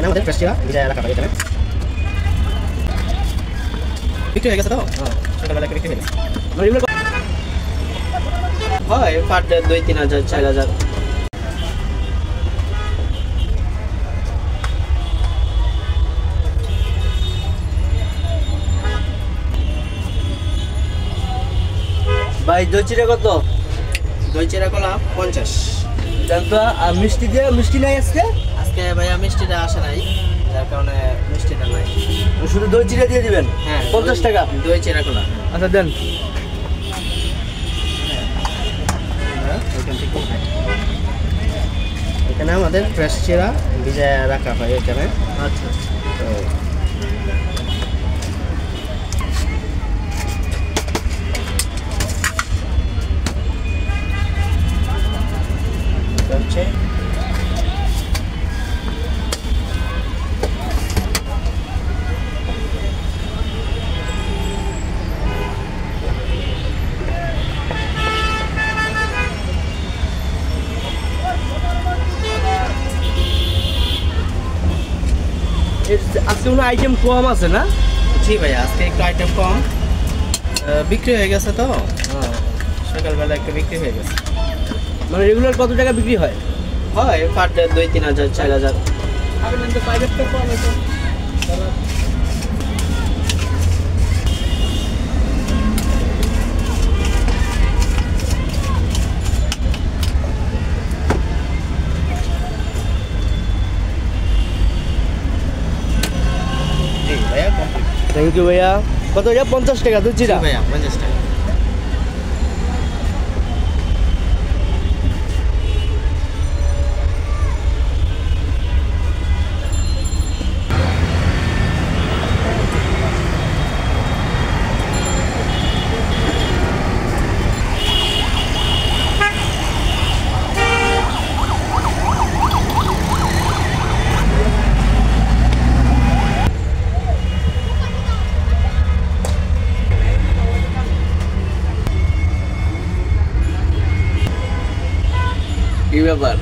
এখানে আমাদের ফ্রেশ চিরা ভিজায় রাখা হয় এখানে বিক্রি হয়ে গেছে তো সকালবেলা বিক্রি হয়ে গেছে হয় পার ডে 2-3 হাজার 4 হাজার ভাই দই চিরা কত? দই চিরা কলা 50 জান তো। আর মিষ্টি নাই আজকে? আজকে ভাইয়া মিষ্টিটা আসে নাই যার কারণে মিষ্টিটা নাই শুধু দই চিরা দিয়ে দিবেন? হ্যাঁ 50 টাকা দই চিরা কলা আচ্ছা দেন এখানে আমাদের ফ্রেশ চিরা ভিজায় রাখা হয় এখানে আচ্ছা তো হচ্ছে আজকে কোনো আইটেম কম আছে না? জি ভাইয়া আজকে একটু আইটেম কম বিক্রি হয়ে গেছে তো সকালবেলা একটু বিক্রি হয়ে গেছে মানে রেগুলার কত টাকা বিক্রি হয়? হয় পার ডে 2-3 হাজার 4 হাজার জি ভাইয়া কমপ্লিট থ্যাংক ইউ ভাইয়া। কত ভাইয়া? 50 টাকা দই চিরা? ভাইয়া 50 টাকা কি ব্যাপার?